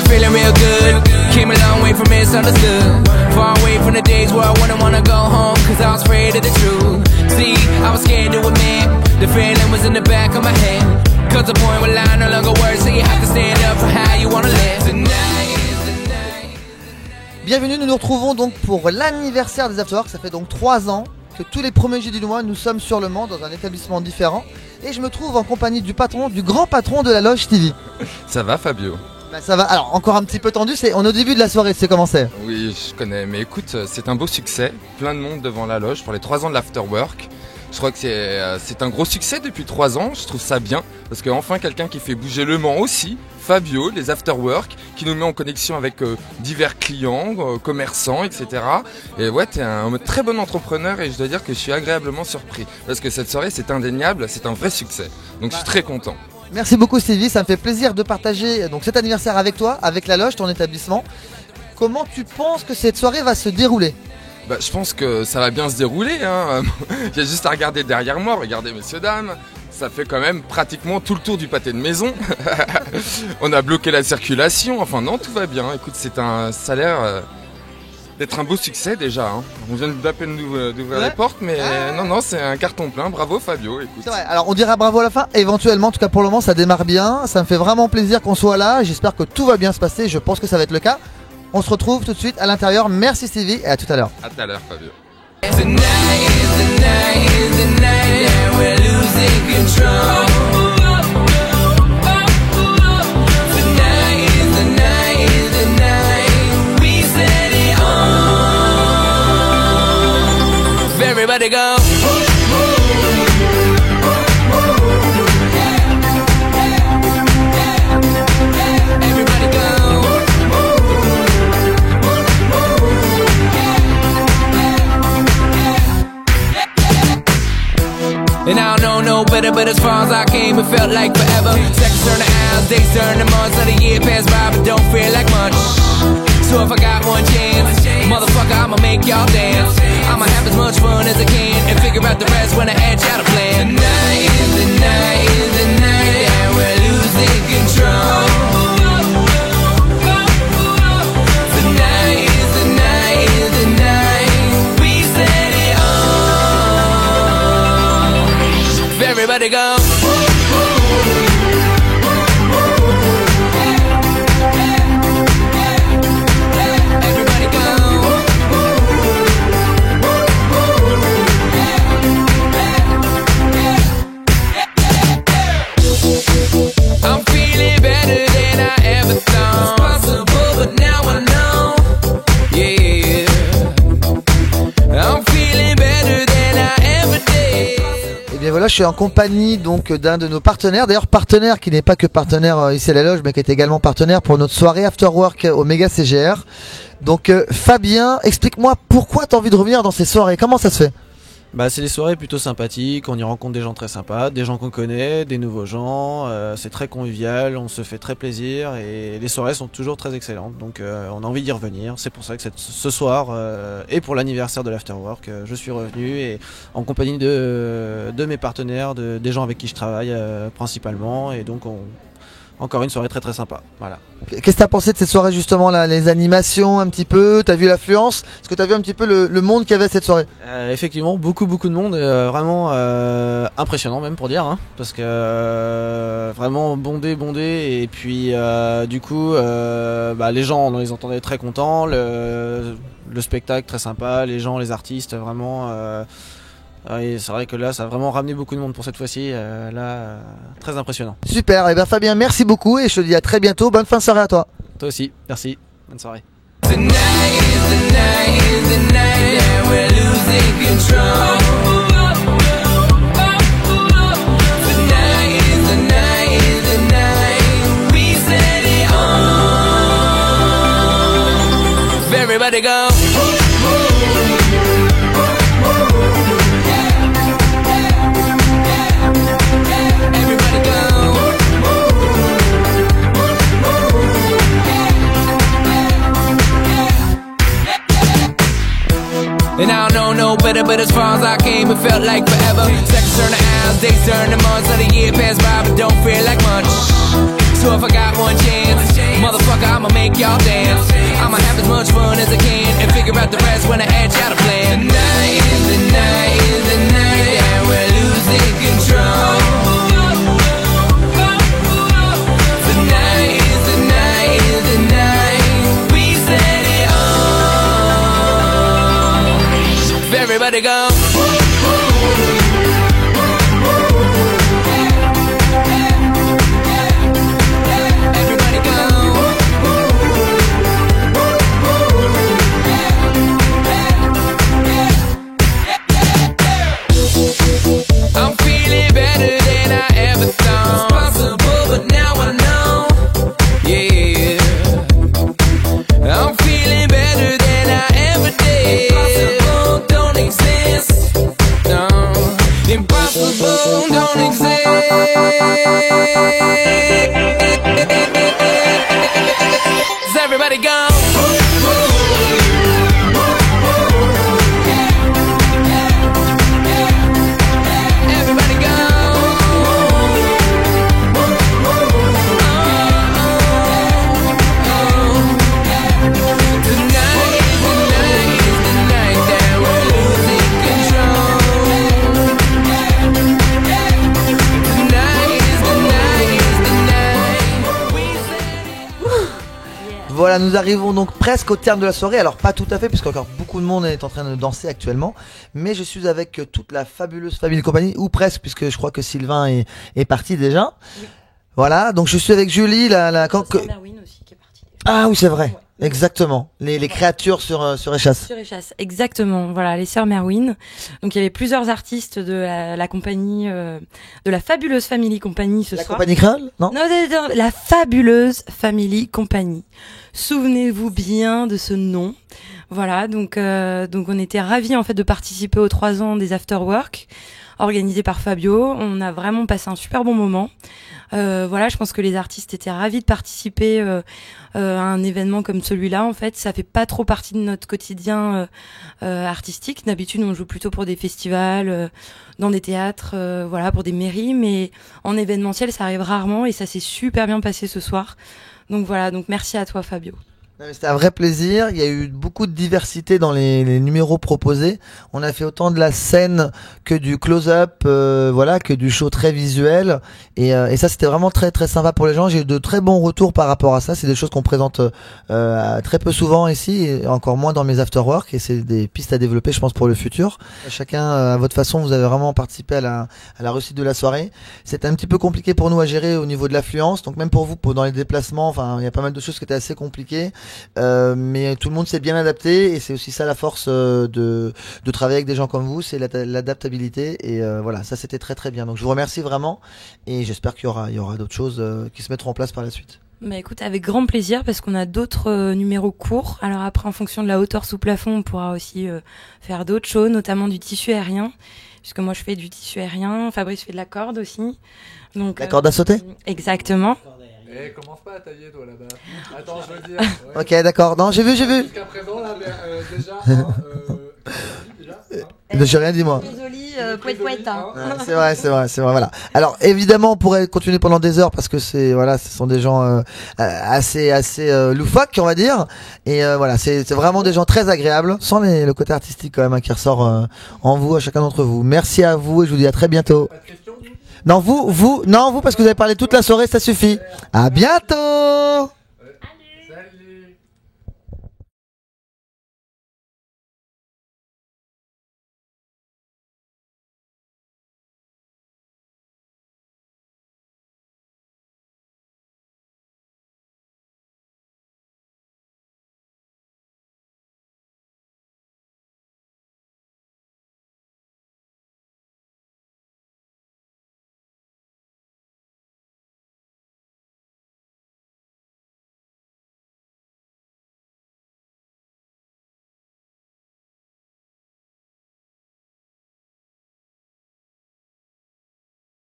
Feeling real good, came a long way from misunderstood. Far away from the days where I wouldn't wanna go home, cause I was afraid of the truth. See, I was scared to admit, the feeling was in the back of my head. Cause the point where line no longer works, so you have to stand up for how you wanna live. Tonight is the night. Bienvenue, nous nous retrouvons donc pour l'anniversaire des Afterwork. Ça fait donc 3 ans que tous les premiers jeudis du mois, nous sommes sur le Mans dans un établissement différent. Et je me trouve en compagnie du patron, du grand patron de la loge, Stevie. Ça va Fabio? Bah ça va, alors encore un petit peu tendu, on est au début de la soirée, c'est comment c'est? Oui, je connais, mais écoute, c'est un beau succès, plein de monde devant la loge pour les 3 ans de l'Afterwork. Je crois que c'est un gros succès depuis 3 ans, je trouve ça bien, parce qu'enfin quelqu'un qui fait bouger le Mans aussi, Fabio, les Afterwork, qui nous met en connexion avec divers clients, commerçants, etc. Et ouais, t'es un très bon entrepreneur et je dois dire que je suis agréablement surpris, parce que cette soirée c'est indéniable, c'est un vrai succès, donc je suis très content. Merci beaucoup Stevie, ça me fait plaisir de partager donc cet anniversaire avec toi, avec la loge, ton établissement. Comment tu penses que cette soirée va se dérouler? Bah, je pense que ça va bien se dérouler, hein. Il y a juste à regarder derrière moi, regardez messieurs dames, ça fait quand même pratiquement tout le tour du pâté de maison. On a bloqué la circulation, enfin non, tout va bien. Écoute, ça a l'air d'être un beau succès déjà, hein. On vient d'à peine d'ouvrir les portes, mais non, c'est un carton plein. Bravo Fabio, écoute. C'est vrai, alors on dira bravo à la fin, éventuellement, en tout cas pour le moment ça démarre bien. Ça me fait vraiment plaisir qu'on soit là, j'espère que tout va bien se passer, je pense que ça va être le cas. On se retrouve tout de suite à l'intérieur, merci Stevie et à tout à l'heure. À tout à l'heure Fabio. Everybody go. Everybody go. And I don't know no better, but as far as I came, it felt like forever. Seconds turn to hours, days turn to months, let a year pass by, but don't feel like much. So if I got one chance, motherfucker, I'ma make y'all dance. I'ma have as much fun as I can and figure out the rest when I hatch out a plan. Tonight is the night, is the night that we're losing control. Tonight is the night, is the night we set it off. Everybody go. Et voilà, je suis en compagnie donc d'un de nos partenaires, d'ailleurs partenaire qui n'est pas que partenaire ici à la loge, mais qui est également partenaire pour notre soirée Afterwork au Méga CGR. Donc Fabien, explique-moi pourquoi tu as envie de revenir dans ces soirées, comment ça se fait? Bah, c'est des soirées plutôt sympathiques, on y rencontre des gens très sympas, des gens qu'on connaît, des nouveaux gens, c'est très convivial, on se fait très plaisir et les soirées sont toujours très excellentes, donc on a envie d'y revenir. C'est pour ça que ce soir et pour l'anniversaire de l'Afterwork, je suis revenu et en compagnie de mes partenaires, des gens avec qui je travaille principalement, et donc encore une soirée très très sympa. Voilà. Qu'est-ce que tu as pensé de cette soirée justement là, les animations un petit peu, tu as vu l'affluence? Est-ce que tu as vu un petit peu le monde qu'il y avait cette soirée? Effectivement, beaucoup de monde, vraiment impressionnant même pour dire, hein, parce que vraiment bondé et puis du coup les gens on les entendait très contents, le spectacle très sympa, les gens, les artistes vraiment et c'est vrai que là ça a vraiment ramené beaucoup de monde pour cette fois-ci, très impressionnant. Super, et bien Fabien merci beaucoup et je te dis à très bientôt, bonne fin de soirée à toi. Toi aussi, merci, bonne soirée. Tonight is the night, is the night that we're losing control. Tonight is the night, is the night we set it off. Everybody go. Everybody go. know better, but as far as I came, it felt like forever. Seconds turn to hours, days turn to months, let a year pass by, but don't feel like much. So if I got one chance, motherfucker, I'ma make y'all dance. I'ma have as much fun as I can and figure out the rest when I hatch out a plan. Tonight is the night, is the night that we're losing control. Tonight is the night, is the night we set it off. Everybody go. I'm feeling better than I ever thought. It's possible, but now I know. Yeah, I'm feeling better than I ever did. Impossible don't exist. No, impossible don't exist. Everybody go. Voilà, nous arrivons donc presque au terme de la soirée. Alors pas tout à fait, puisque encore beaucoup de monde est en train de danser actuellement. Mais je suis avec toute la fabuleuse Family Company, ou presque, puisque je crois que Sylvain est parti déjà. Oui. Voilà, donc je suis avec Julie, la Merwin aussi qui est partie. Ah oui, c'est vrai. Ouais. Exactement, les créatures sur Échasse. Sur Échasse, exactement. Voilà, les sœurs Merwin. Donc il y avait plusieurs artistes de la compagnie, de la fabuleuse Family Company ce la soir. La compagnie créole, non? Non, la fabuleuse Family Company. Souvenez-vous bien de ce nom. Voilà, donc on était ravis en fait de participer aux 3 ans des After Work organisés par Fabio. On a vraiment passé un super bon moment. Voilà, je pense que les artistes étaient ravis de participer à un événement comme celui-là. En fait, ça fait pas trop partie de notre quotidien artistique. D'habitude, on joue plutôt pour des festivals, dans des théâtres, voilà, pour des mairies, mais en événementiel, ça arrive rarement et ça s'est super bien passé ce soir. Donc voilà, donc merci à toi Fabio. C'était un vrai plaisir. Il y a eu beaucoup de diversité dans les numéros proposés. On a fait autant de la scène que du close-up, voilà, que du show très visuel. Et ça, c'était vraiment très très sympa pour les gens. J'ai eu de très bons retours par rapport à ça. C'est des choses qu'on présente très peu souvent ici, et encore moins dans mes afterwork. Et c'est des pistes à développer, je pense, pour le futur. Chacun à votre façon, vous avez vraiment participé à la réussite de la soirée. C'était un petit peu compliqué pour nous à gérer au niveau de l'affluence. Donc même pour vous, dans les déplacements, enfin, il y a pas mal de choses qui étaient assez compliquées. Mais tout le monde s'est bien adapté, et c'est aussi ça la force de travailler avec des gens comme vous, c'est l'adaptabilité, et voilà, ça c'était très très bien. Donc je vous remercie vraiment, et j'espère qu'il y aura d'autres choses qui se mettront en place par la suite. Bah écoute, avec grand plaisir, parce qu'on a d'autres numéros courts. Alors après, en fonction de la hauteur sous plafond, on pourra aussi faire d'autres choses, notamment du tissu aérien, puisque moi je fais du tissu aérien, Fabrice fait de la corde aussi. Donc la corde à sauter. Exactement. Commence pas à tailler toi là-bas. Attends, je veux dire. Ouais. Ok, d'accord. Non, j'ai vu. Jusqu'à présent là, déjà. J'ai rien dit moi. Pouet. C'est vrai, voilà. Alors évidemment, on pourrait continuer pendant des heures, parce que ce sont des gens assez loufoques, on va dire. Et voilà, c'est vraiment des gens très agréables, sans le côté artistique quand même, qui ressort en vous, à chacun d'entre vous. Merci à vous, et je vous dis à très bientôt. Pas de questions, Non, vous, parce que vous avez parlé toute la soirée, ça suffit. À bientôt.